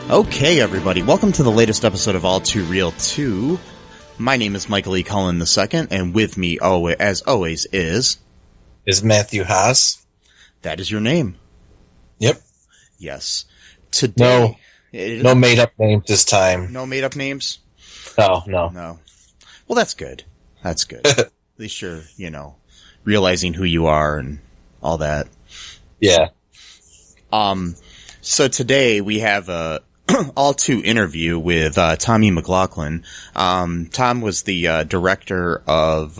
Okay, everybody, welcome to the latest episode of All2ReelToo. My name is Michael E. Cullen II, and with me, as always, is Matthew Haas. That is your name. Yep. Yes. Today, no made-up names this time. No made-up names? No. Well, that's good. That's good. At least you're, realizing who you are and all that. Yeah. So today we have a All2 interview with Tommy McLoughlin. Tom was the director of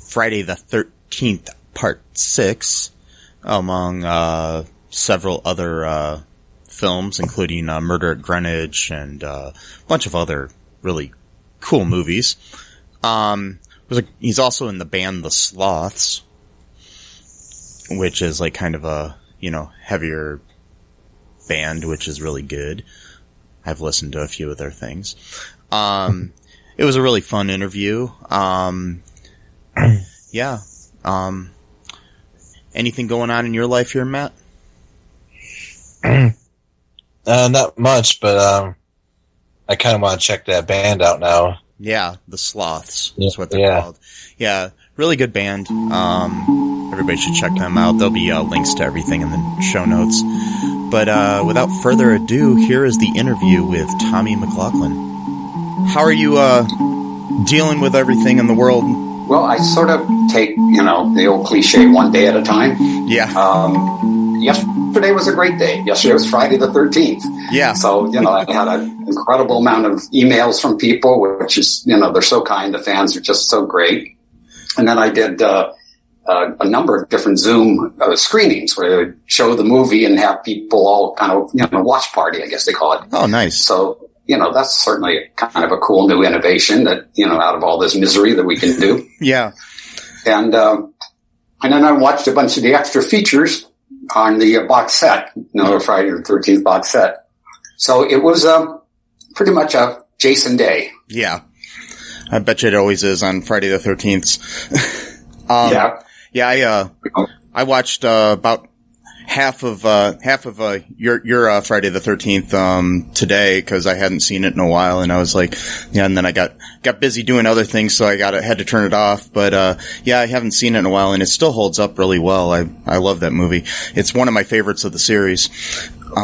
Friday the 13th Part 6, among several other films, including Murder at Greenwich and a bunch of other really cool movies. He's also in the band The Sloths, which is like kind of a, heavier band, which is really good. I've listened to a few of their things. It was a really fun interview. Yeah. Anything going on in your life here, Matt? Not much, but I kind of want to check that band out now. Yeah, the Sloths is what they're called. Yeah, really good band. Everybody should check them out. There'll be links to everything in the show notes. But without further ado, here is the interview with Tommy McLoughlin. How are you dealing with everything in the world? Well, I sort of take, the old cliche, one day at a time. Yeah. Yesterday was a great day. Yesterday was Friday the 13th. Yeah. So, I had an incredible amount of emails from people, which is, they're so kind. The fans are just so great. And then I did a number of different Zoom screenings where they would show the movie and have people all kind of, watch party, I guess they call it. Oh, nice. So, that's certainly kind of a cool new innovation that, out of all this misery that we can do. Yeah. And then I watched a bunch of the extra features on the box set, Friday the 13th box set. So it was pretty much a Jason day. Yeah. I bet you it always is on Friday the 13th. Yeah, I watched about half of your Friday the 13th today because I hadn't seen it in a while, and I was like, and then I got busy doing other things, so I had to turn it off. But I haven't seen it in a while, and it still holds up really well. I love that movie. It's one of my favorites of the series.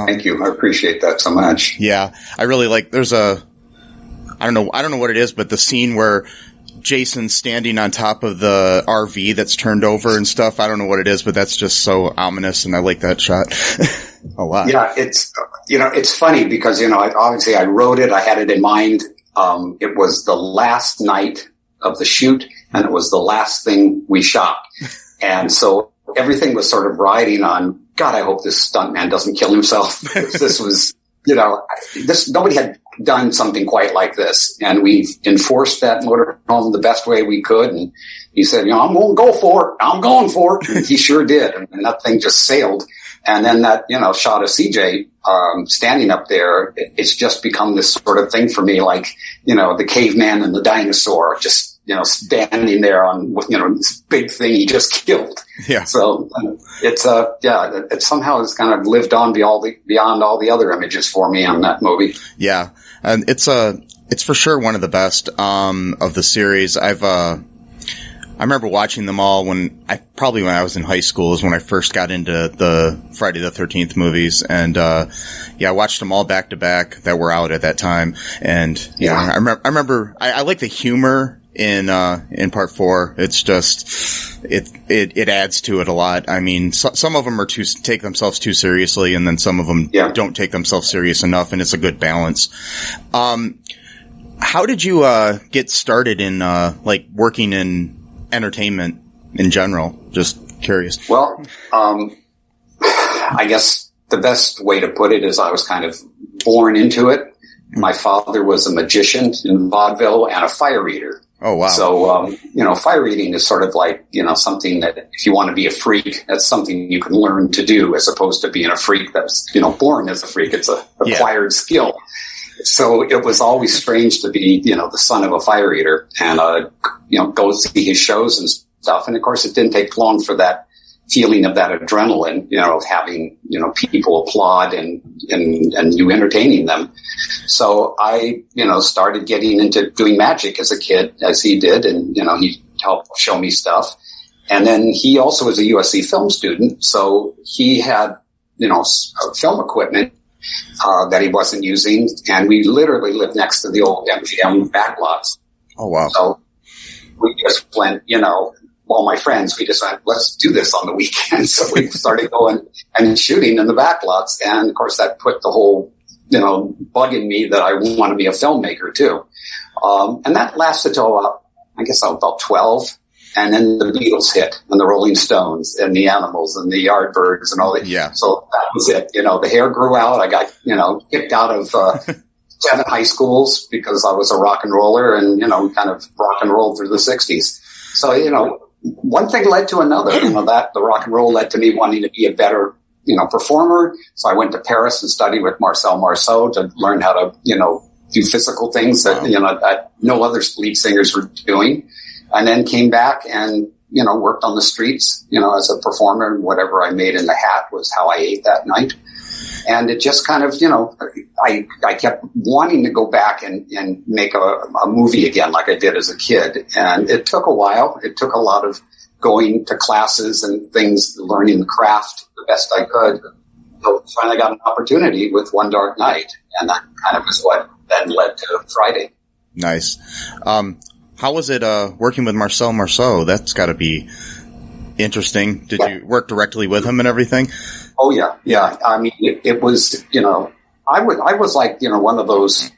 Thank you. I appreciate that so much. Yeah, I really like. There's I don't know what it is, but the scene where Jason's standing on top of the RV that's turned over and stuff. I don't know what it is, but that's just so ominous, and I like that shot a lot. Yeah, it's funny because, obviously I wrote it. I had it in mind. It was the last night of the shoot, and it was the last thing we shot. And so everything was sort of riding on, God, I hope this stuntman doesn't kill himself. This was, nobody had done something quite like this, and we enforced that motorhome the best way we could. And he said, I'm going to go for it. I'm going for it. And he sure did. And that thing just sailed. And then that, shot of CJ, standing up there, it's just become this sort of thing for me, like, the caveman and the dinosaur just, standing there on, this big thing he just killed. Yeah. So it somehow has kind of lived on beyond all the other images for me on that movie. Yeah. And it's for sure one of the best, of the series. I remember watching them all when I was in high school is when I first got into the Friday the 13th movies. And, I watched them all back to back that were out at that time. And, I remember I like the humor in part 4. It's just, it adds to it a lot. I mean, some of them take themselves too seriously, and then some of them don't take themselves serious enough, and it's a good balance. How did you, get started in, like working in entertainment in general? Just curious. Well, I guess the best way to put it is I was kind of born into it. My father was a magician in vaudeville and a fire eater. Oh, wow. So, fire eating is sort of like, something that if you want to be a freak, that's something you can learn to do as opposed to being a freak that's, born as a freak. It's a acquired skill. So it was always strange to be, the son of a fire eater and, go see his shows and stuff. And of course, it didn't take long for that feeling of that adrenaline, of having, people applaud and you entertaining them. So I, started getting into doing magic as a kid, as he did. And, he helped show me stuff. And then he also was a USC film student. So he had, film equipment, that he wasn't using. And we literally lived next to the old MGM backlots. Oh, wow. So we just went, all my friends, we decided, let's do this on the weekend. So we started going and shooting in the backlots. And of course that put the whole, bug in me that I want to be a filmmaker too. And that lasted till I was about 12. And then the Beatles hit and the Rolling Stones and the Animals and the Yardbirds and all that. Yeah. So that was it. The hair grew out. I got, kicked out of, 7 high schools because I was a rock and roller and, kind of rock and roll through the 60s. So, one thing led to another, that the rock and roll led to me wanting to be a better, performer. So I went to Paris and studied with Marceau to learn how to, do physical things that, that no other lead singers were doing. And then came back and, worked on the streets, as a performer, and whatever I made in the hat was how I ate that night. And it just kind of, I kept wanting to go back and make a movie again like I did as a kid. And it took a while. It took a lot of going to classes and things, learning the craft the best I could. So finally got an opportunity with One Dark Night. And that kind of is what then led to Friday. Nice. How was it working with Marceau? That's got to be interesting. Did you work directly with him and everything? Oh yeah, yeah. I mean, it was, I was like, one of those,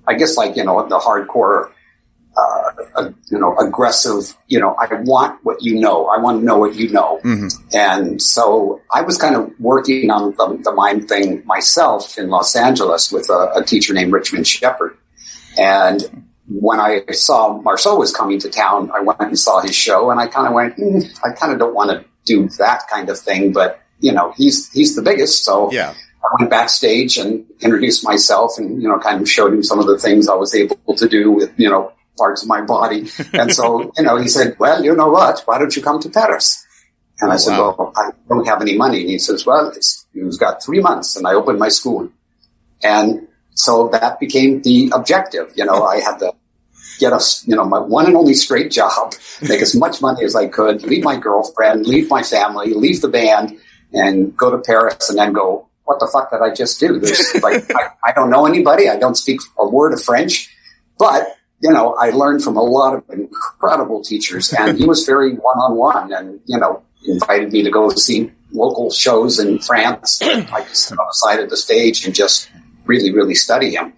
I guess like, the hardcore, aggressive, I want what I want to know what you know. Mm-hmm. And so I was kind of working on the mime thing myself in Los Angeles with a teacher named Richmond Shepard. And when I saw Marceau was coming to town, I went and saw his show and I kind of went, I kind of don't want to do that kind of thing, but he's the biggest. So yeah. I went backstage and introduced myself and, kind of showed him some of the things I was able to do with, parts of my body. And so, he said, well, you know what? Why don't you come to Paris? And I said, well, I don't have any money. And he says, well, you've got 3 months. And I opened my school. And so that became the objective. I had to get my one and only straight job, make as much money as I could, leave my girlfriend, leave my family, leave the band, and go to Paris and then go, what the fuck did I just do? I don't know anybody. I don't speak a word of French, but, I learned from a lot of incredible teachers and he was very one-on-one and, invited me to go see local shows in France. I just sat on the side of the stage and just really, really study him.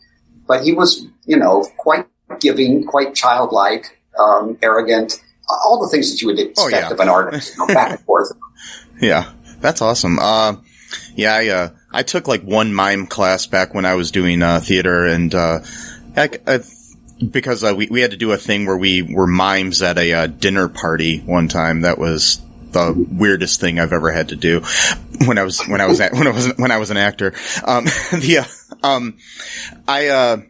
But he was, quite giving, quite childlike, arrogant, all the things that you would expect of an artist, back and forth. Yeah. That's awesome. I took like one mime class back when I was doing theater, and because we had to do a thing where we were mimes at a dinner party one time. That was the weirdest thing I've ever had to do when I was an actor. I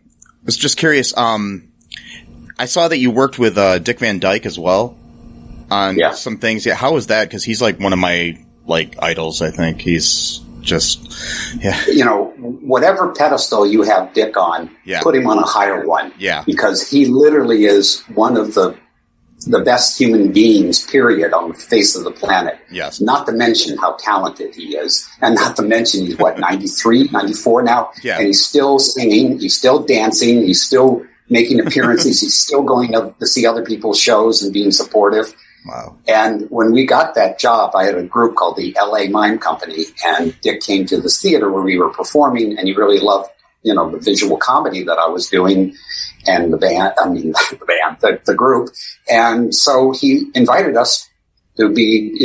was just curious. I saw that you worked with Dick Van Dyke as well on some things. Yeah, how was that? Because he's like one of my idols. I think he's just whatever pedestal you have Dick on, put him on a higher one. Yeah, because he literally is one of the best human beings, period, on the face of the planet. Yes. Not to mention how talented he is. And not to mention he's 93, 94 now? Yeah. And he's still singing, he's still dancing, he's still making appearances. He's still going to see other people's shows and being supportive. Wow. And when we got that job, I had a group called the LA Mime Company, and Dick came to this theater where we were performing, and he really loved, the visual comedy that I was doing and the group. And so he invited us to be,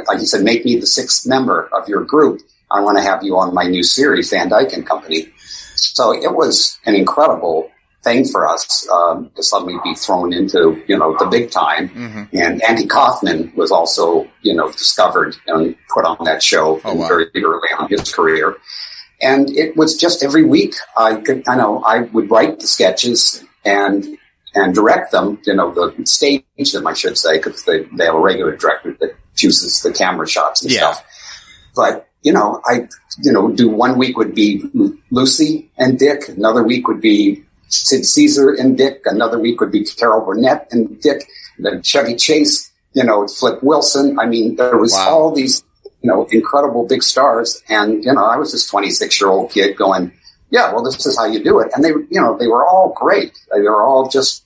like he said, make me the sixth member of your group. I want to have you on my new series, Van Dyke and Company. So it was an incredible thing for us to suddenly be thrown into, the big time. Mm-hmm. And Andy Kaufman was also, discovered and put on that show very early on in his career. And it was just every week I would write the sketches and direct them, the stage them, I should say, because they have a regular director that chooses the camera shots and stuff. But, I do 1 week would be Lucy and Dick. Another week would be Sid Caesar and Dick. Another week would be Carol Burnett and Dick. And then Chevy Chase, Flip Wilson. I mean, there was all these, incredible big stars. And, I was this 26-year-old kid going, yeah, well, this is how you do it. And they were all great. They were all just,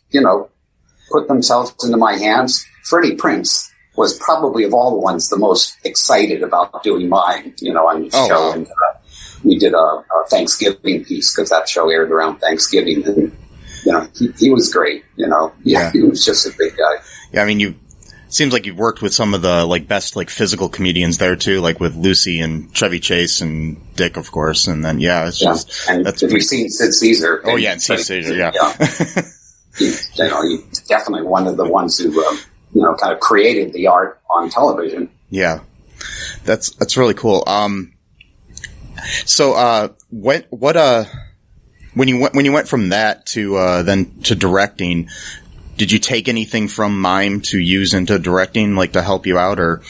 put themselves into my hands. Freddie Prinze was probably of all the ones the most excited about doing mine, on the show. Wow. And we did a Thanksgiving piece because that show aired around Thanksgiving. And, he was great, he was just a big guy. Yeah, I mean, seems like you've worked with some of the best physical comedians there too, like with Lucy and Chevy Chase and Dick, of course. And then it's just and that's we've seen Sid Caesar. Oh yeah, and Sid Caesar, yeah. He's definitely one of the ones who kind of created the art on television. Yeah, that's really cool. So when you went from that to then to directing, did you take anything from mime to use into directing, to help you out, or?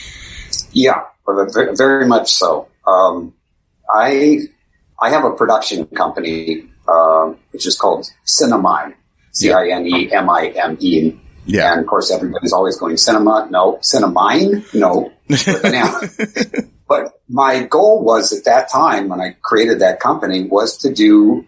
Yeah, very much so. I have a production company, which is called Cinemime, Cinemime. Yeah. And of course, everybody's always going, cinema, no. Cinemime, no. But my goal was at that time when I created that company was to do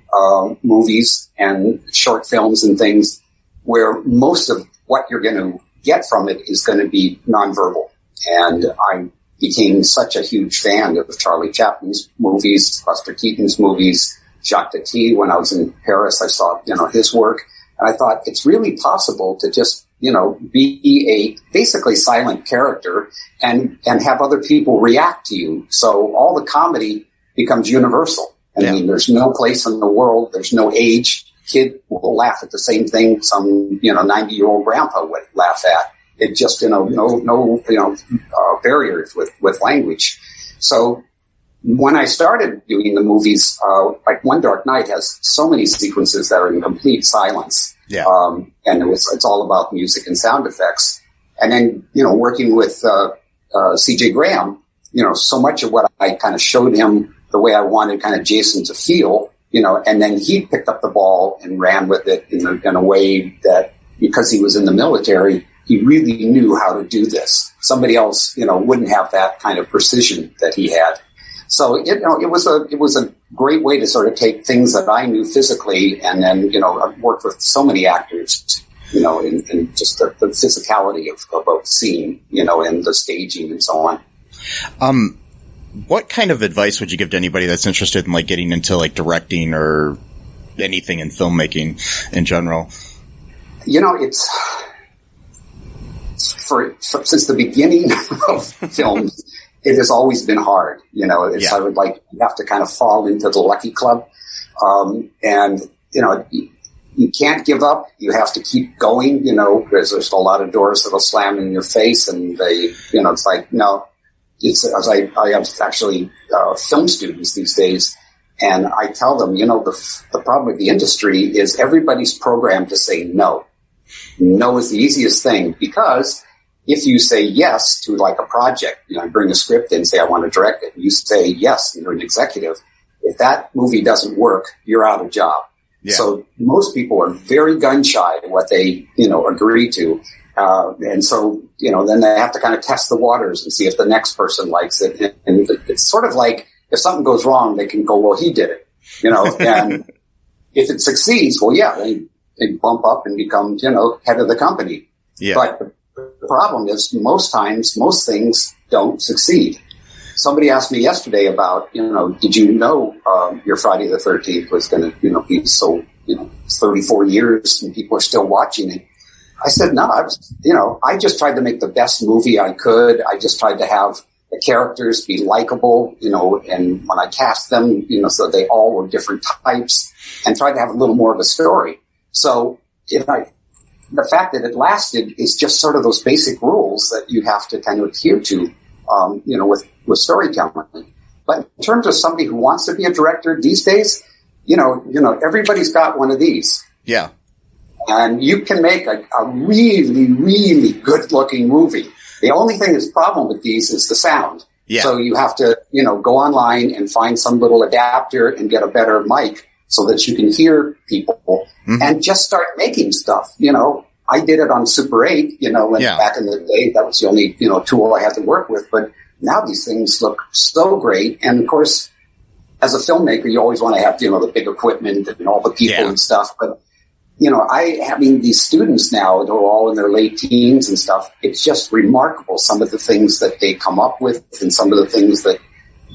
movies and short films and things where most of what you're going to get from it is going to be nonverbal. And I became such a huge fan of Charlie Chaplin's movies, Buster Keaton's movies, Jacques Tati. When I was in Paris, I saw, his work. And I thought it's really possible to just, be a basically silent character and have other people react to you. So all the comedy becomes universal. I mean, there's no place in the world, there's no age. Kid will laugh at the same thing some, 90-year-old grandpa would laugh at. It just, no barriers with language. So when I started doing the movies, like One Dark Night has so many sequences that are in complete silence. Yeah. And it's all about music and sound effects. And then, working with, CJ Graham, so much of what I kind of showed him the way I wanted kind of Jason to feel, and then he picked up the ball and ran with it in a way that, because he was in the military, he really knew how to do this. Somebody else, wouldn't have that kind of precision that he had. So, it was a great way to sort of take things that I knew physically and then, I've worked with so many actors, in just the physicality of a scene, and the staging and so on. What kind of advice would you give to anybody that's interested in getting into directing or anything in filmmaking in general? It's since the beginning of films, it has always been hard. I would you have to kind of fall into the lucky club. And you can't give up. You have to keep going, because there's a lot of doors that'll slam in your face and they, it's like, no. It's as I have actually film students these days, and I tell them, the problem with the industry is everybody's programmed to say no. No is the easiest thing because if you say yes to a project, bring a script in, say I want to direct it, you say yes, and you're an executive. If that movie doesn't work, you're out of job. Yeah. So most people are very gun shy to what they agree to. And so, then they have to kind of test the waters and see if the next person likes it. And it's sort of like if something goes wrong, they can go, well, he did it, and if it succeeds, well, yeah, they bump up and become, head of the company. Yeah. But the problem is most times, most things don't succeed. Somebody asked me yesterday about, did you know your Friday the 13th was going to, be so, 34 years and people are still watching it. I said, no, I just tried to make the best movie I could. I just tried to have the characters be likable, and when I cast them, so they all were different types and tried to have a little more of a story. So the fact that it lasted is just sort of those basic rules that you have to kind of adhere to, with storytelling. But in terms of somebody who wants to be a director these days, everybody's got one of these. Yeah. And you can make a really, really good-looking movie. The only thing that's problem with these is the sound. Yeah. So you have to, go online and find some little adapter and get a better mic so that you can hear people and just start making stuff. I did it on Super 8, back in the day, that was the only, tool I had to work with. But now these things look so great. And of course, as a filmmaker, you always want to have, the big equipment and all the people and stuff. But having these students now, they're all in their late teens and stuff. It's just remarkable, some of the things that they come up with and some of the things that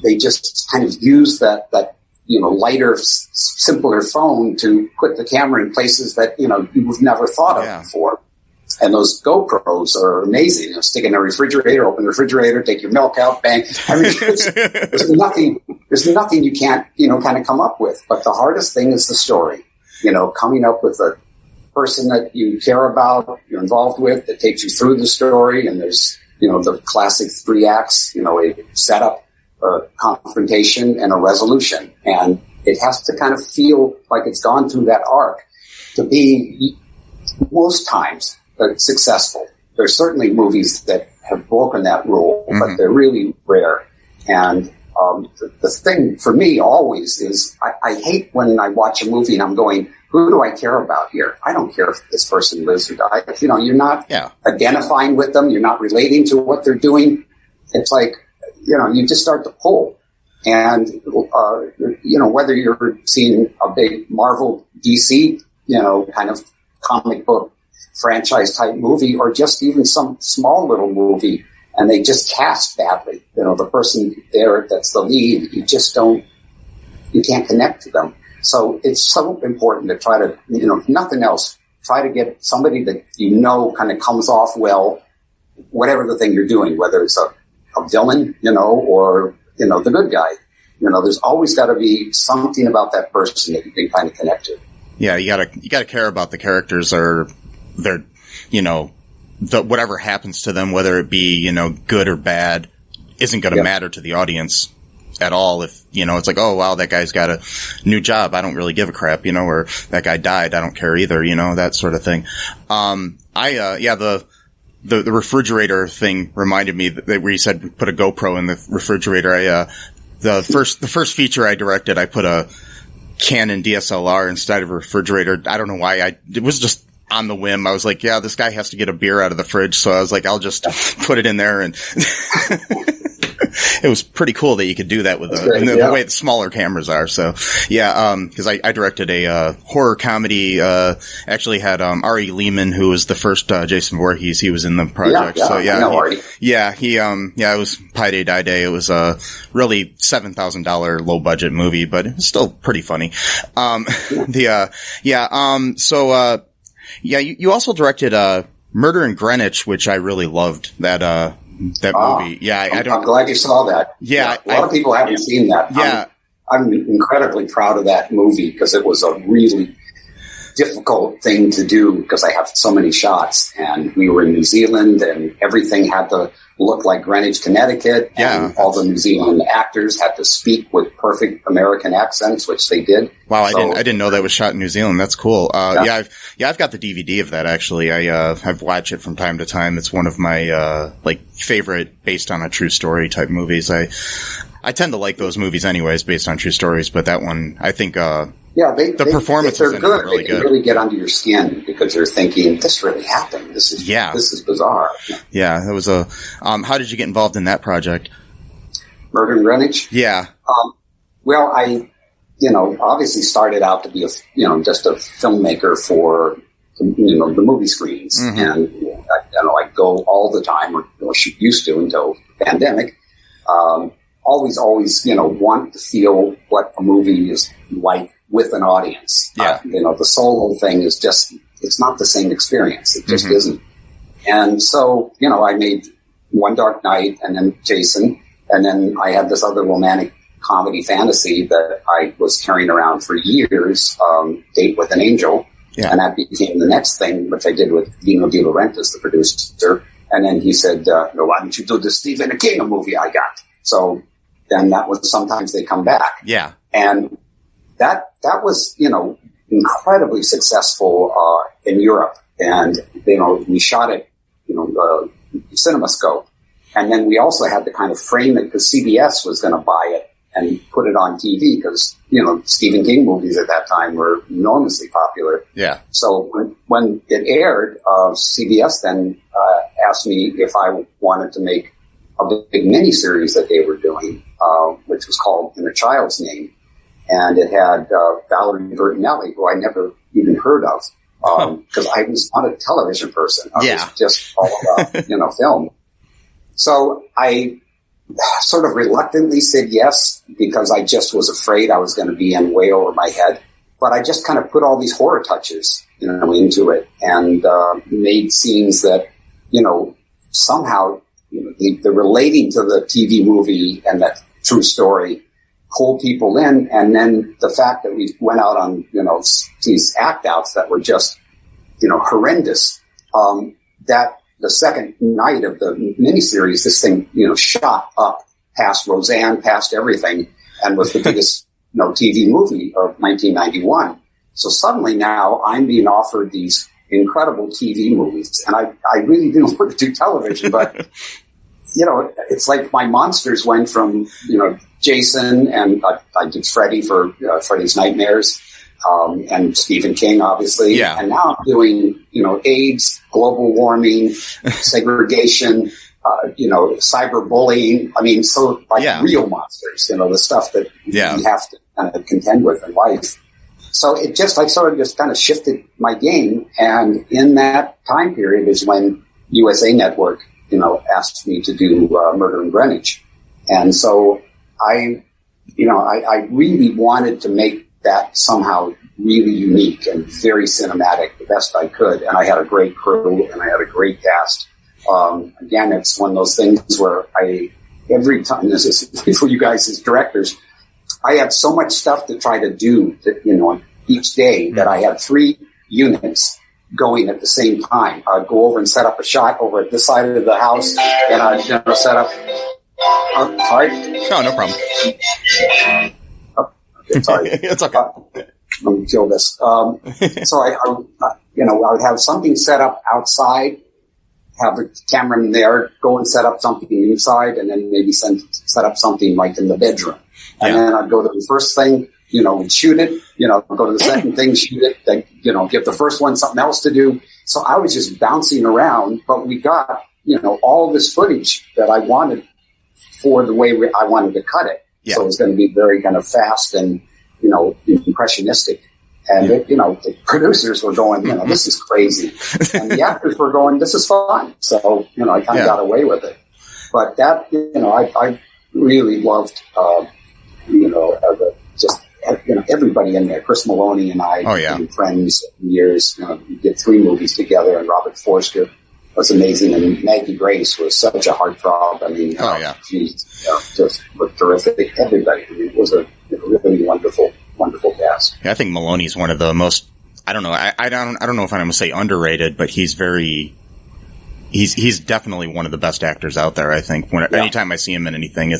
they just kind of use that lighter, simpler phone to put the camera in places that, you've never thought of before. And those GoPros are amazing. Stick in a refrigerator, open the refrigerator, take your milk out, bang. I mean, there's nothing you can't, kind of come up with. But the hardest thing is the story. Coming up with a person that you care about, you're involved with, that takes you through the story. And there's, the classic 3 acts, a setup, a confrontation, and a resolution. And it has to kind of feel like it's gone through that arc to be, most times, successful. There's certainly movies that have broken that rule, but they're really rare. And the thing for me always is I hate when I watch a movie and I'm going, who do I care about here? I don't care if this person lives or dies. You're not identifying with them. You're not relating to what they're doing. It's like, you just start to pull. And, whether you're seeing a big Marvel, DC, kind of comic book franchise type movie or just even some small little movie, and they just cast badly. The person there that's the lead, you can't connect to them. So it's so important to try to, if nothing else, try to get somebody that kind of comes off well, whatever the thing you're doing, whether it's a villain, or, the good guy. There's always got to be something about that person that you can kind of connect to. Yeah, you gotta care about the characters or their, whatever happens to them, whether it be, good or bad, isn't going to matter to the audience at all. If, it's like, oh, wow, that guy's got a new job. I don't really give a crap, or that guy died. I don't care either, that sort of thing. The refrigerator thing reminded me that where you said put a GoPro in the refrigerator. The first feature I directed, I put a Canon DSLR inside of a refrigerator. I don't know why. It was just on the whim. I was like, yeah, this guy has to get a beer out of the fridge. So I was like, I'll just put it in there. And it was pretty cool that you could do that with the way the smaller cameras are. So yeah, cause I directed a, horror comedy, actually had, Ari Lehman, who was the first, Jason Voorhees. He was in the project. It was Pi Day Die Day. It was a really $7,000 low budget movie, but it was still pretty funny. You also directed, Murder in Greenwich, which I really loved that movie. Yeah, I'm glad you saw that. Yeah. A lot of people haven't seen that. Yeah. I'm incredibly proud of that movie because it was a really difficult thing to do because I have so many shots and we were in New Zealand and everything had to look like Greenwich, Connecticut. Yeah. And all the New Zealand actors had to speak with perfect American accents, which they did. Wow. I didn't know that was shot in New Zealand. That's cool. I've got the DVD of that actually. I've watched it from time to time. It's one of my, favorite based on a true story type movies. I tend to like those movies anyways based on true stories, but that one, I think, the performances they're good. Really they can good. Really get under your skin because you're thinking, this really happened. This is bizarre. Yeah, that was how did you get involved in that project? Murder in Greenwich? Yeah. Well, I obviously started out to be just a filmmaker for, the movie screens. Mm-hmm. And, I go all the time, or used to until the pandemic. Always, want to feel what a movie is like with an audience. Yeah. The solo thing is just, it's not the same experience. It just isn't. And so, I made One Dark Night and then Jason. And then I had this other romantic comedy fantasy that I was carrying around for years, Date with an Angel. Yeah. And that became the next thing, which I did with Dino De Laurentiis, the producer. And then he said, why don't you do the Stephen King movie I got? So then that was Sometimes They Come Back. Yeah. And that was, incredibly successful, in Europe. And, we shot it, CinemaScope. And then we also had to kind of frame it because CBS was going to buy it and put it on TV because, Stephen King movies at that time were enormously popular. Yeah. So when it aired, CBS then asked me if I wanted to make a big miniseries that they were doing, which was called In a Child's Name. And it had Valerie Bertinelli, who I never even heard of, because I was not a television person. I was just all about, film. So I sort of reluctantly said yes because I just was afraid I was going to be in way over my head. But I just kind of put all these horror touches, into it and made scenes that, somehow the relating to the TV movie and that true story pull people in. And then the fact that we went out on, these act outs that were just, horrendous, that the second night of the miniseries, this thing, shot up past Roseanne, past everything, and was the biggest, TV movie of 1991. So suddenly now I'm being offered these incredible TV movies, and I really didn't want to do television, but, it's like my monsters went from, Jason, and I did Freddy for Freddy's Nightmares, and Stephen King, obviously. Yeah. And now I'm doing, AIDS, global warming, segregation, cyberbullying. I mean, real monsters, the stuff that you have to kind of contend with in life. So I sort of just kind of shifted my game. And in that time period is when USA Network, asked me to do Murder in Greenwich. And so I really wanted to make that somehow really unique and very cinematic, the best I could. And I had a great crew and I had a great cast. Again, it's one of those things where every time, this is for you guys as directors, I had so much stuff to try to do that, each day that I had 3 units going at the same time. I'd go over and set up a shot over at this side of the house and I'd set up. Sorry? No problem. Okay, sorry. It's okay. Let me kill this. So I would have something set up outside, have a cameraman there, go and set up something inside, and then maybe set up something like in the bedroom. And then I'd go to the first thing, shoot it, go to the second thing, shoot it, then, give the first one something else to do. So I was just bouncing around, but we got, all this footage that I wanted for the way I wanted to cut it. Yeah. So it was going to be very kind of fast and, impressionistic. And, the producers were going, this is crazy. And the actors were going, this is fun. So, I kind of got away with it. But that, I really loved, everybody in there. Chris Maloney and I have been friends for years. We did 3 movies together, and Robert Forster was amazing. And Maggie Grace was such a heartthrob. I mean, she just looked terrific. Everybody. I mean, it was a really wonderful cast. Yeah, I think Maloney's one of the most. I don't know. I don't know if I'm going to say underrated, but he's definitely one of the best actors out there. I think anytime I see him in anything,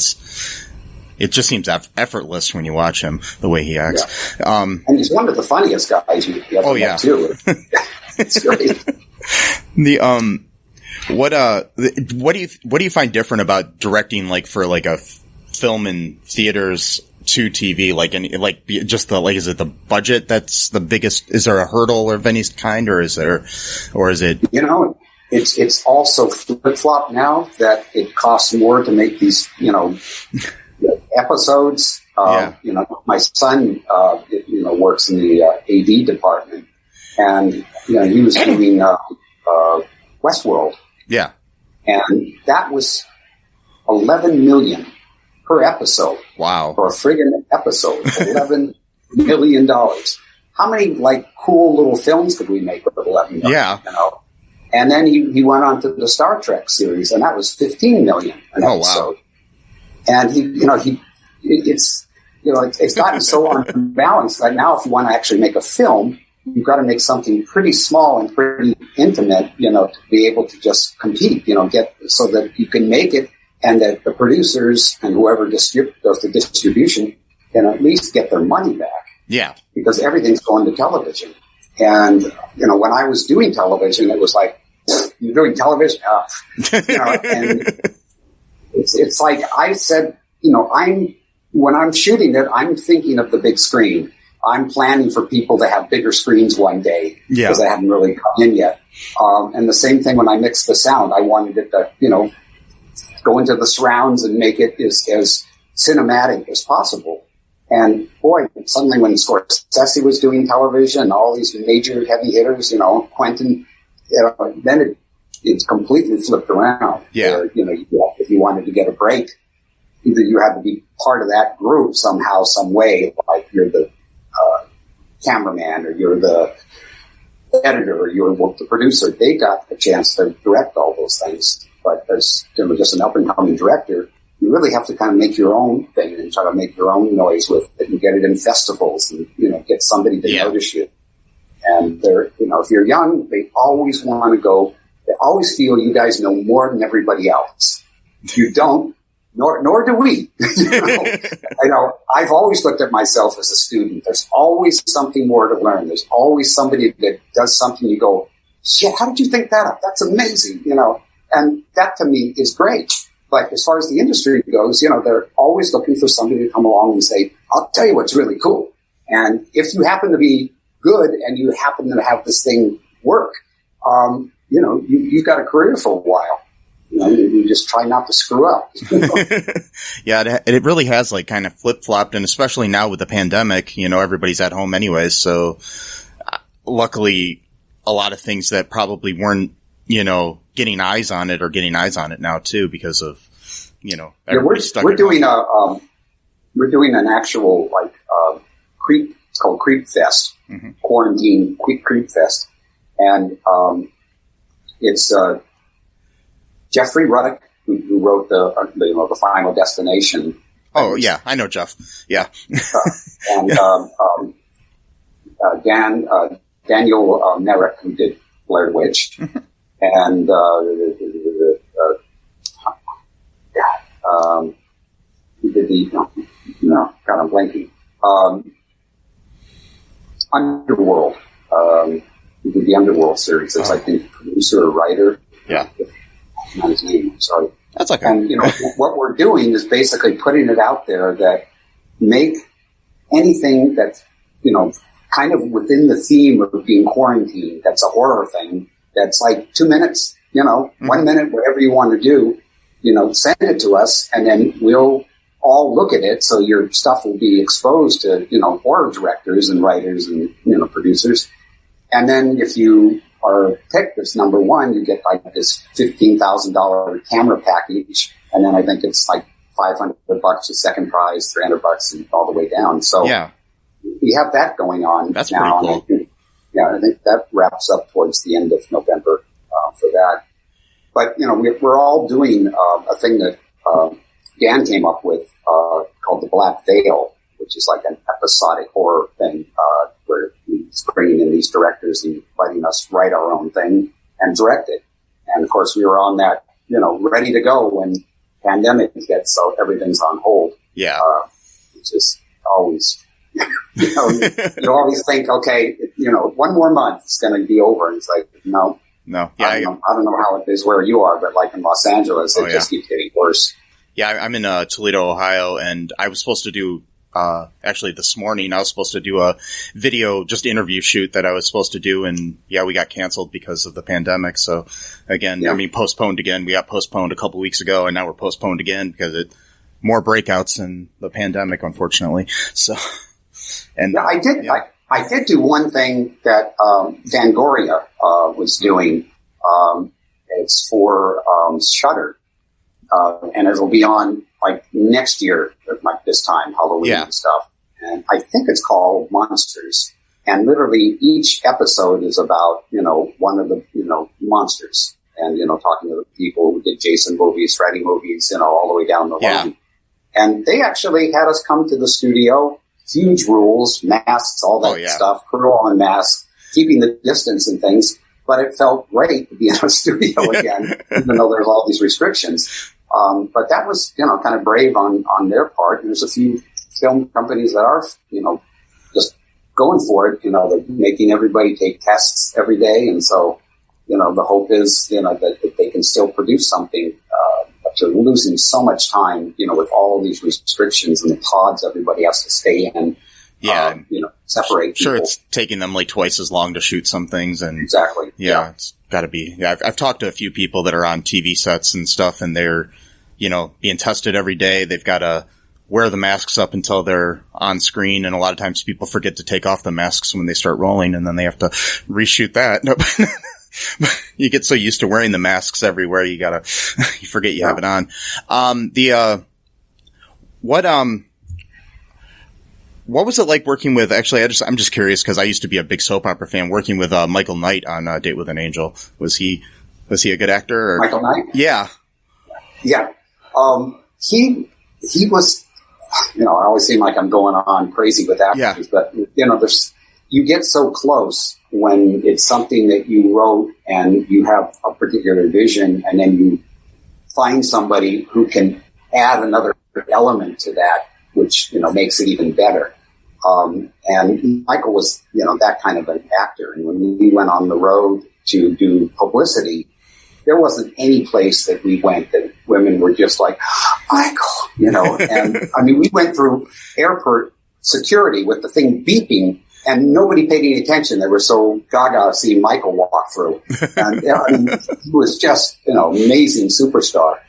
it just seems effortless when you watch him, the way he acts. Yeah. And he's one of the funniest guys you ever met, too. It's great. What do you find different about directing, like, for like a film in theaters to TV? Is it the budget that's the biggest? Is there a hurdle of any kind, or is it? It's also flip flop now that it costs more to make these, episodes. You know, my son, works in the AD department, and he was doing Westworld. Yeah, and that was $11 million per episode. Wow, for a friggin' episode, $11 million. How many cool little films could we make with $11 million? Yeah, And then he went on to the Star Trek series, and that was $15 million an episode. Wow. And it's gotten so unbalanced that now if you want to actually make a film, you've got to make something pretty small and pretty intimate, to be able to just compete, get so that you can make it and that the producers and whoever goes to distribution can at least get their money back. Yeah. Because everything's going to television. And, when I was doing television, it was like, you're doing television? And it's like I said, when I'm shooting it, I'm thinking of the big screen. I'm planning for people to have bigger screens one day because I hadn't really come in yet. And the same thing when I mixed the sound. I wanted it to, go into the surrounds and make it as cinematic as possible. And boy, suddenly when Scorsese was doing television, all these major heavy hitters, Quentin, then it's completely flipped around. Yeah. Where, if you wanted to get a break, either you had to be part of that group somehow, some way, like you're the cameraman or you're the editor or you're the producer. They got a chance to direct all those things. But as just an up-and-coming director, you really have to kind of make your own thing and try to make your own noise with it and get it in festivals and, get somebody to notice you. And they're, if you're young, they always want to go, they always feel you guys know more than everybody else. You don't, nor do we. I've always looked at myself as a student. There's always something more to learn. There's always somebody that does something you go, shit, how did you think that up? That's amazing, and that to me is great. But as far as the industry goes, they're always looking for somebody to come along and say, I'll tell you what's really cool. And if you happen to be good and you happen to have this thing work, you've got a career for a while. You just try not to screw up. Yeah, it really has kind of flip-flopped, and especially now with the pandemic, everybody's at home anyways. So luckily, a lot of things that probably weren't, getting eyes on it are getting eyes on it now too because of, we're doing we're doing an actual creep. It's called Creep Fest, quarantine Creep Fest, and it's Jeffrey Ruddock who wrote the Final Destination. Oh yeah, I know Jeff. Yeah, and Daniel Merrick who did Blair Witch, and he did God, I'm blanking. Underworld. He did the Underworld series. It's the producer or writer. Yeah. Not his name. I'm sorry. That's okay. And what we're doing is basically putting it out there that make anything that's kind of within the theme of being quarantined. That's a horror thing. That's 2 minutes. 1 minute, whatever you want to do. Send it to us, and then we'll all look at it. So your stuff will be exposed to horror directors and writers and producers. And then if you are picked as number one, you get this $15,000 camera package, and then I think it's $500 a second prize, $300 and all the way down. So yeah, we have that going on. That's now. pretty cool. I think that wraps up towards the end of November for that. But we're all doing a thing that Dan came up with called the Black Veil, which is an episodic horror thing where he's bringing in these directors and letting us write our own thing and direct it. And of course, we were on that, ready to go when pandemic hits, so everything's on hold. Yeah, it's just always, you always think, okay, 1 more month it's going to be over, and it's no. Yeah, I don't know how it is where you are, but in Los Angeles, it just keeps getting worse. Yeah, I'm in Toledo, Ohio, and I was supposed to do, actually this morning, I was supposed to do a video, just interview shoot that I was supposed to do, and we got canceled because of the pandemic. So again, postponed again. We got postponed a couple weeks ago, and now we're postponed again because more breakouts in the pandemic, unfortunately. So, and yeah, I did. Yeah. I did do one thing that Fangoria was doing. It's for Shudder, and it'll be on like next year, like this time, Halloween and stuff. And I think it's called Monsters. And literally each episode is about, one of the, monsters. And, talking to the people who did Jason movies, Freddy movies, all the way down the line. And they actually had us come to the studio, huge rules, masks, all that stuff, crew on masks, keeping the distance and things. But it felt great to be in a studio again, even though there's all these restrictions. But that was, kind of brave on their part. And there's a few film companies that are, just going for it. They're making everybody take tests every day. And so, the hope is, that they can still produce something. But you're losing so much time, with all these restrictions and the pods everybody has to stay in. Yeah. Separate sure people. It's taking them like twice as long to shoot some things. And exactly. Yeah. It's gotta be. Yeah, I've talked to a few people that are on TV sets and stuff, and they're, being tested every day. They've got to wear the masks up until they're on screen. And a lot of times people forget to take off the masks when they start rolling, and then they have to reshoot that. You get so used to wearing the masks everywhere. You forget you have it on. What was it like working with, actually, I'm just curious because I used to be a big soap opera fan, working with Michael Knight on Date with an Angel. Was he a good actor? Or? Michael Knight? Yeah. Yeah. He was, I always seem like I'm going on crazy with actors, but, you get so close when it's something that you wrote and you have a particular vision, and then you find somebody who can add another element to that, which, makes it even better. And Michael was, that kind of an actor. And when we went on the road to do publicity, there wasn't any place that we went that women were just like, Michael, and I mean, we went through airport security with the thing beeping and nobody paid any attention. They were so gaga seeing Michael walk through. And he was just, amazing superstar.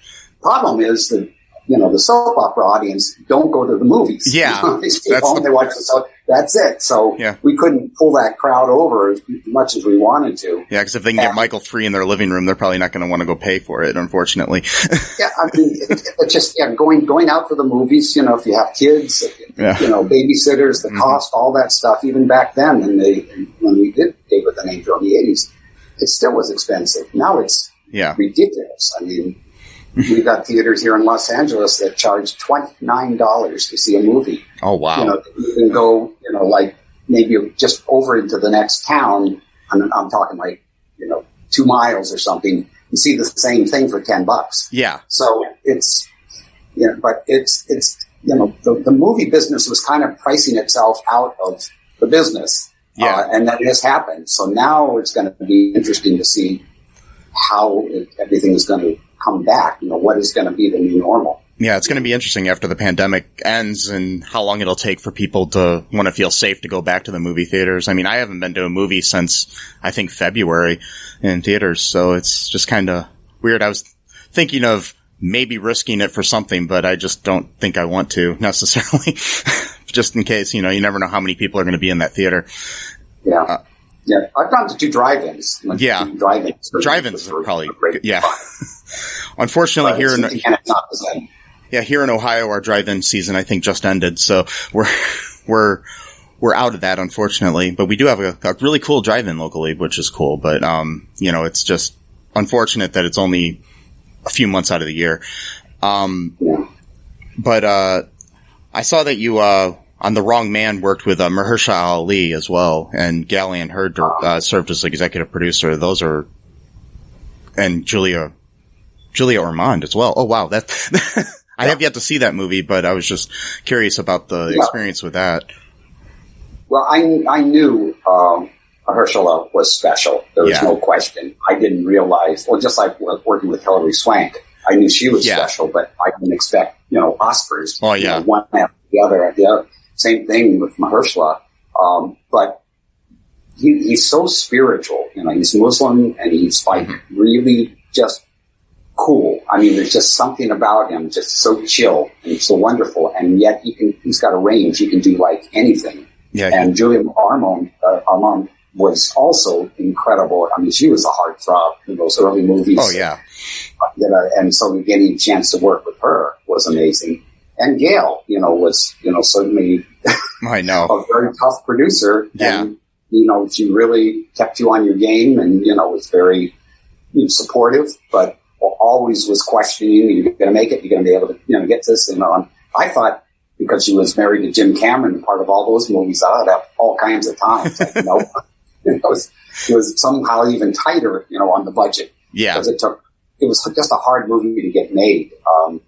Problem is that, the soap opera audience don't go to the movies. Yeah. They stay home, they watch the soap. That's it. So we couldn't pull that crowd over as much as we wanted to. Yeah, because if they can get Michael free in their living room, they're probably not going to want to go pay for it, unfortunately. Yeah, I mean, it's just going out to the movies, if you have kids, babysitters, the cost, all that stuff, even back then when we did Date with an Angel in the 80s, it still was expensive. Now it's ridiculous. I mean, we've got theaters here in Los Angeles that charge $29 to see a movie. Oh, wow. You can go, like maybe just over into the next town. I'm talking like, 2 miles or something and see the same thing for $10. Yeah. So it's, but it's, the movie business was kind of pricing itself out of the business. Yeah. And that has happened. So now it's going to be interesting to see how everything is going to come back. What is going to be the new normal? Yeah, it's going to be interesting after the pandemic ends and how long it'll take for people to want to feel safe to go back to the movie theaters. I mean, I haven't been to a movie since, I think, February in theaters, so it's just kind of weird. I was thinking of maybe risking it for something, but I just don't think I want to necessarily, just in case, you never know how many people are going to be in that theater. Yeah. Yeah, I've gone to 2 drive-ins. Drive-ins are probably good. Yeah. Unfortunately, but it's not the same. Yeah, here in Ohio, our drive-in season I think just ended, so we're out of that, unfortunately. But we do have a really cool drive-in locally, which is cool. But it's just unfortunate that it's only a few months out of the year. But I saw that you on The Wrong Man worked with Mahershala Ali as well, and Gallian Hurd served as executive producer. Those are, and Julia Ormond as well. Oh wow, that I have yet to see that movie, but I was just curious about the experience with that. Well, I knew Mahershala was special. There was no question. I didn't realize, just like working with Hilary Swank, I knew she was special, but I didn't expect Oscars. Oh yeah, one after the other. Same thing with Mahershala. But he's so spiritual. He's Muslim and he's like really just cool. I mean, there's just something about him, just so chill and so wonderful. And yet he's got a range. He can do like anything. Yeah. And Julia Armand was also incredible. I mean, she was a heartthrob in those early movies. Oh, yeah. And so getting a chance to work with her was amazing. And Gail, was, certainly I know. a very tough producer. Yeah. And, she really kept you on your game and, was very supportive, but always was questioning, you're going to make it, you're going to be able to, get this. And I thought, because she was married to Jim Cameron, part of all those movies, I would have all kinds of times. Like, nope. It was somehow even tighter, on the budget. Yeah. Because it was just a hard movie to get made,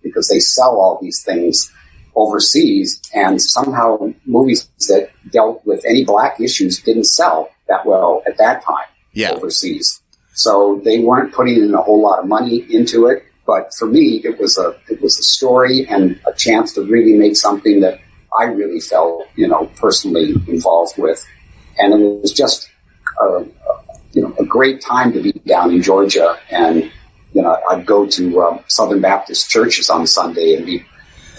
because they sell all these things overseas, and somehow movies that dealt with any black issues didn't sell that well at that time overseas. So they weren't putting in a whole lot of money into it. But for me, it was a story and a chance to really make something that I really felt, personally involved with. And it was just, a great time to be down in Georgia. And, I'd go to Southern Baptist churches on Sunday and be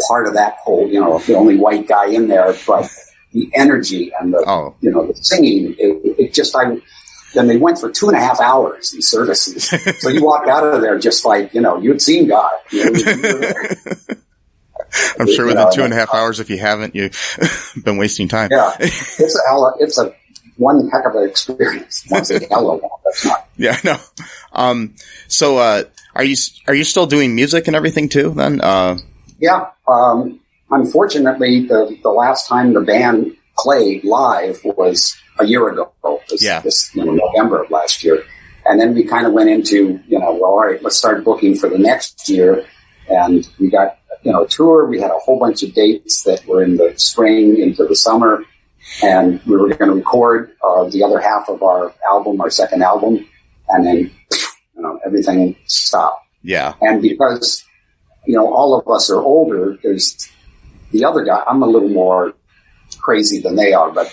part of that whole, the only white guy in there. But the energy and the singing, then they went for 2.5 hours in services. So you walked out of there just like, you'd seen God. I'm sure within 2.5 hours, if you haven't, you've been wasting time. Yeah. It's a one heck of an experience. Once a hell of one, that's not. Yeah, no. So, are you still doing music and everything too then? Yeah. Unfortunately, the last time the band played live was a year ago. This November of last year. And then we kind of went into, all right, let's start booking for the next year. And we got, a tour. We had a whole bunch of dates that were in the spring into the summer. And we were going to record the other half of our second album. And then, everything stopped. Yeah. And because, all of us are older, there's the other guy. I'm a little more crazy than they are, but,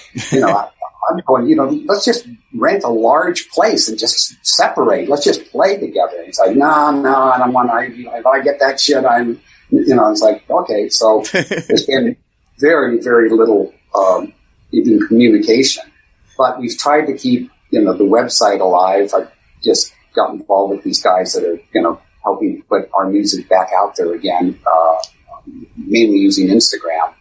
I'm going, let's just rent a large place and just separate. Let's just play together. It's like, no, I don't want to. If I get that shit, it's like, okay. So there's been very, very little even communication. But we've tried to keep, the website alive. I've just got involved with these guys that are, helping put our music back out there again, mainly using Instagram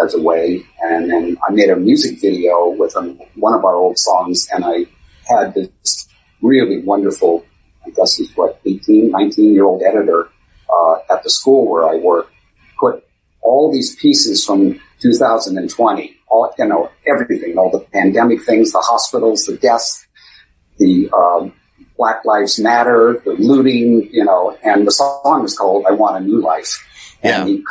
as a way. And then I made a music video with one of our old songs, and I had this really wonderful, I guess he's 18, 19-year-old editor at the school where I work, put all these pieces from 2020, everything, all the pandemic things, the hospitals, the deaths, the Black Lives Matter, the looting, and the song was called I Want a New Life. And he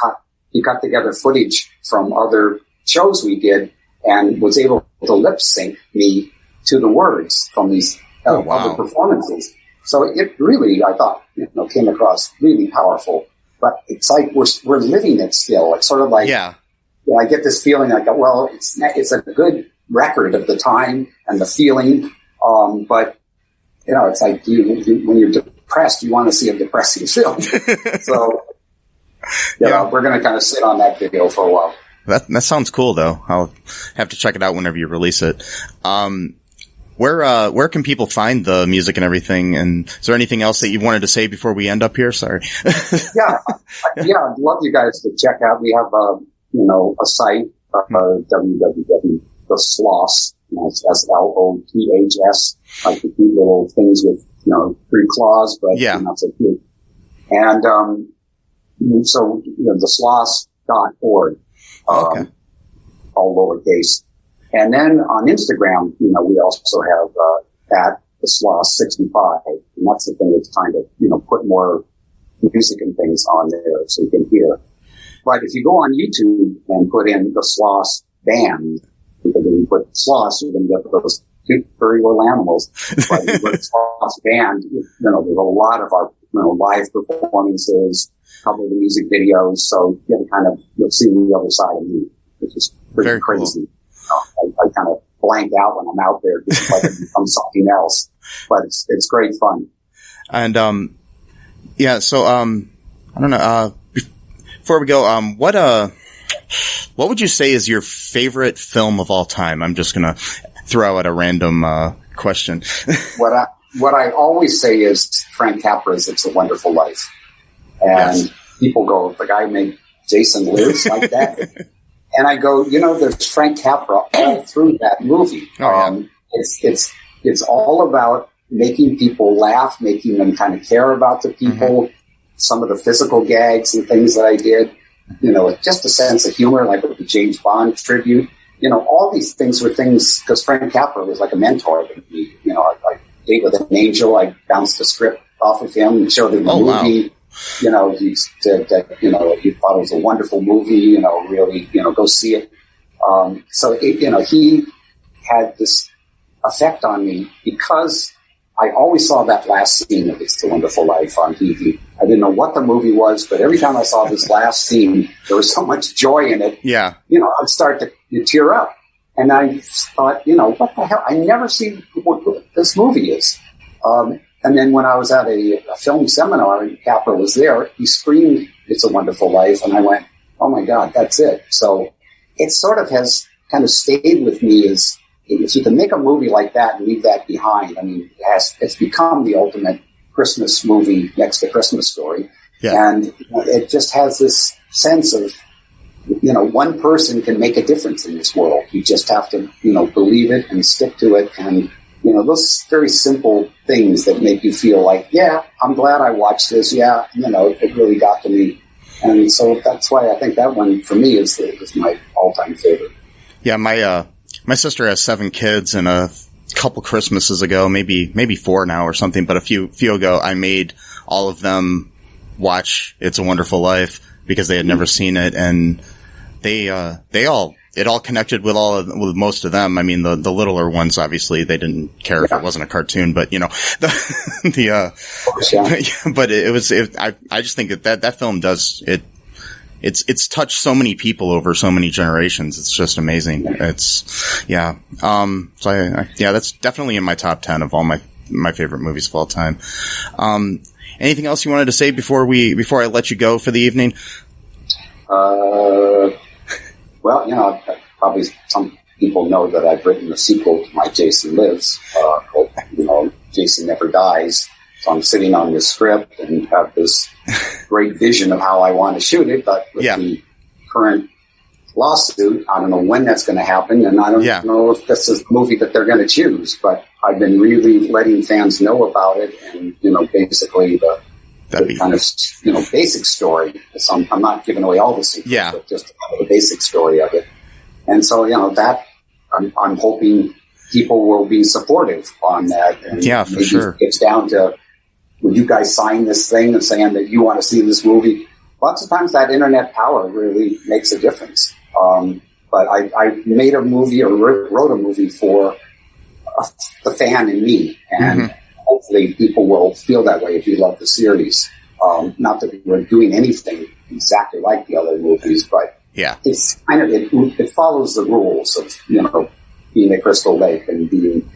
cut together footage from other shows we did and was able to lip sync me to the words from these other performances. So it really, I thought, came across really powerful. But it's like we're living it still. It's sort of like, I get this feeling like, well, it's a good record of the time and the feeling. But, it's like when you're depressed, you want to see a depressing film. So, we're going to kind of sit on that video for a while. That sounds cool, though. I'll have to check it out whenever you release it. Where can people find the music and everything? And is there anything else that you wanted to say before we end up here? Sorry. I'd love you guys to check out. We have a site, www.thesloths, SLOTHS, like the cute little things with 3 claws, but not so cute. And so thesloths.org, all lowercase. And then on Instagram, we also have at thesloths65, and that's the thing that's trying to put more music and things on there so you can hear. But if you go on YouTube and put in the Sloths band, because when you put Sloths, you're going to get those cute, furry little animals. But if you put Sloths band, there's a lot of our live performances, a couple of the music videos, so you'll see the other side of me, which is pretty Very crazy. Cool. I kind of blank out when I'm out there just like it becomes something else, but it's great fun. And Yeah. So, I don't know. Before we go, what would you say is your favorite film of all time? I'm just gonna throw out a random question. What I always say is Frank Capra's "It's a Wonderful Life," and people go, "The guy made Jason Lives like that," and I go, there's Frank Capra all through that movie. It's all about making people laugh, making them kind of care about the people. Some of the physical gags and things that I did, just a sense of humor, like with the James Bond tribute. All these things were things, because Frank Capra was like a mentor to me. I Date with an Angel, I bounced the script off of him and showed him the movie. Wow. He said that, he thought it was a wonderful movie, really, go see it. So, he had this effect on me because I always saw that last scene of It's a Wonderful Life on TV. I didn't know what the movie was, but every time I saw this last scene, there was so much joy in it. Yeah. I'd start to tear up. And I thought, what the hell? I never seen what this movie is. And then when I was at a film seminar and Capra was there, he screamed It's a Wonderful Life. And I went, oh my God, that's it. So it sort of has kind of stayed with me as if you can make a movie like that and leave that behind. I mean, it's become the ultimate Christmas movie next to Christmas Story. Yeah. And it just has this sense of, one person can make a difference in this world. You just have to, believe it and stick to it. And, those very simple things that make you feel like, yeah, I'm glad I watched this. Yeah, it really got to me. And so that's why I think that one, for me, is my all-time favorite. Yeah, my sister has 7 kids, and a couple Christmases ago, maybe 4 now or something, but a few ago, I made all of them watch It's a Wonderful Life because they had never seen it, and it all connected with most of them. I mean, the littler ones, obviously, they didn't care if it wasn't a cartoon, but I just think that film does it. It's touched so many people over so many generations. It's just amazing. That's definitely in my top 10 of all my favorite movies of all time. Anything else you wanted to say before I let you go for the evening? Well, probably some people know that I've written a sequel to my Jason Lives, called, Jason Never Dies. So I'm sitting on this script and have this great vision of how I want to shoot it, but with the current lawsuit, I don't know when that's going to happen, and I don't know if this is the movie that they're going to choose, but I've been really letting fans know about it, and, basically the kind of, basic story. So I'm not giving away all the secrets, but just the basic story of it. And so, that I'm hoping people will be supportive on that. And for sure. It's down to, would you guys sign this thing and saying that you want to see this movie? Lots of times that internet power really makes a difference. But I made a movie or wrote a movie for the fan in me, and hopefully people will feel that way if you love the series. Not that we're doing anything exactly like the other movies, but it's kind of it follows the rules of being at Crystal Lake and being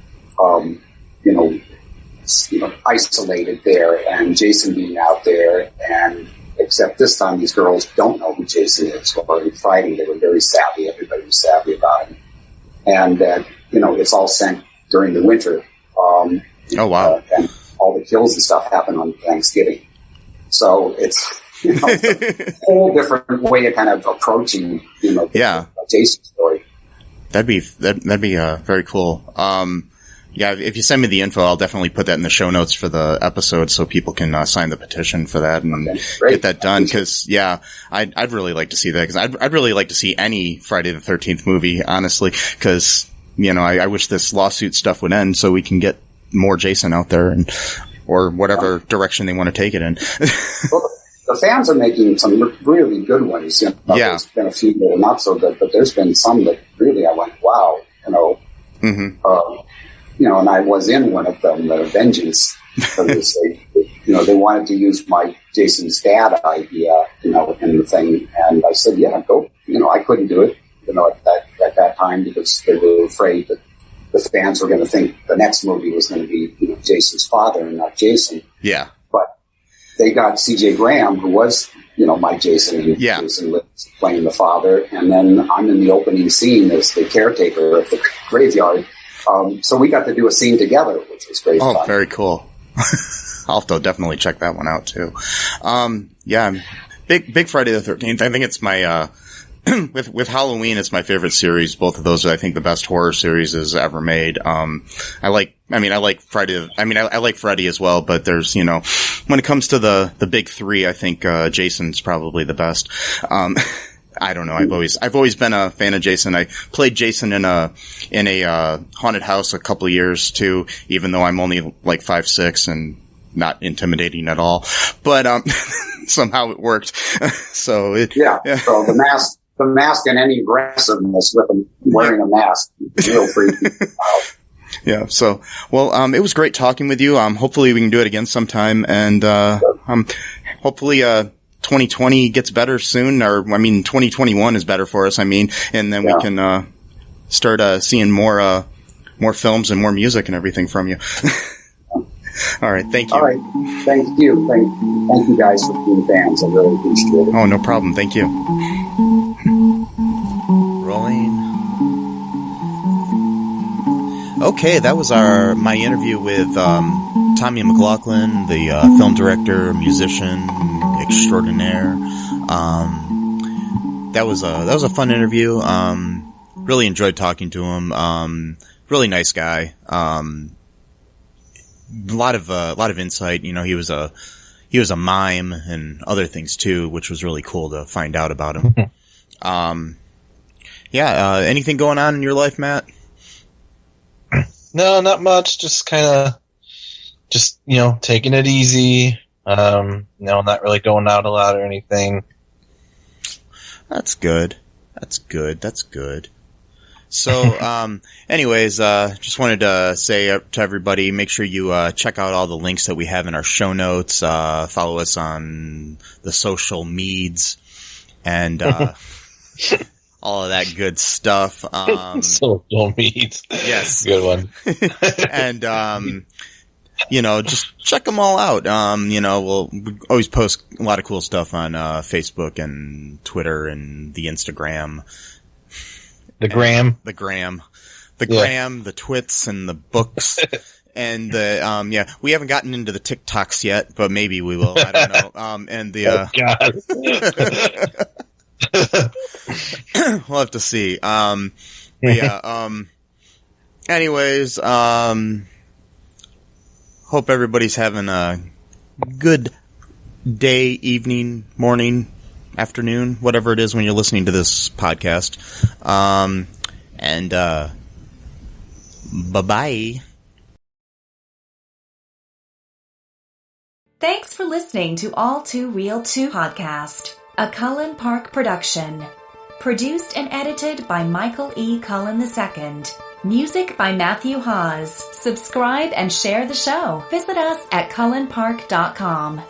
isolated there, and Jason being out there, and except this time these girls don't know who Jason is. Or in Friday they were very savvy. Everybody was savvy about him, and it's all sent during the winter. Oh wow! And all the kills and stuff happen on Thanksgiving, so it's it's a whole different way of kind of approaching the Jason story. That'd be very cool. If you send me the info, I'll definitely put that in the show notes for the episode so people can sign the petition for that and get that done. Because I'd really like to see that, because I'd really like to see any Friday the 13th movie, honestly. Because I wish this lawsuit stuff would end so we can get more Jason out there, or whatever direction they want to take it in. Well, the fans are making some really good ones. There's been a few that are not so good, but there's been some that really I went, wow, and I was in one of them, Vengeance. They wanted to use my Jason's dad idea, in the thing, and I said, yeah, go. I couldn't do it, at that time, because they were afraid that the fans were going to think the next movie was going to be, Jason's father and not Jason. Yeah. But they got C.J. Graham, who was, my Jason, and Jason Lives playing the father, and then I'm in the opening scene as the caretaker of the graveyard. So we got to do a scene together, which was great fun. Oh, very cool. I'll have to definitely check that one out too. Big Friday the 13th. I think it's my, with Halloween, it's my favorite series. Both of those are, I think, the best horror series ever made. I like Friday. I like Freddy as well, but there's, when it comes to the big three, I think, Jason's probably the best. I don't know. I've always been a fan of Jason. I played Jason in a haunted house a couple of years too, even though I'm only like 5'6" and not intimidating at all. But, somehow it worked. So So the mask and any aggressiveness with him wearing a mask, real freaky. Yeah. So, well, it was great talking with you. Hopefully we can do it again sometime, and hopefully 2020 gets better soon, 2021 is better for us. And then we can start seeing more films and more music and everything from you. All right, thank you. All right, thank you. Thank you guys for being fans. I really appreciate it. Oh, no problem. Thank you. Rolling. Okay, that was my interview with Tommy McLoughlin, the film director, musician extraordinaire. That was a fun interview. Really enjoyed talking to him. Really nice guy. A lot of insight. He was a mime and other things too, which was really cool to find out about him. Anything going on in your life, Matt? No, not much. Just taking it easy. Not really going out a lot or anything. That's good. So, anyways, just wanted to say to everybody, make sure you check out all the links that we have in our show notes. Follow us on the social meds and all of that good stuff. Social meds. Yes. Good one. And, just check them all out. We'll always post a lot of cool stuff on Facebook and Twitter and the Instagram. The gram, the twits, and the books, and we haven't gotten into the TikToks yet, but maybe we will. I don't know. And the we'll have to see. Anyways, hope everybody's having a good day, evening, morning, afternoon, whatever it is when you're listening to this podcast. Bye-bye. Thanks for listening to All2ReelToo podcast, a Cullen Park production. Produced and edited by Michael E. Cullen II. Music by Matthew Hawes. Subscribe and share the show. Visit us at cullenpark.com.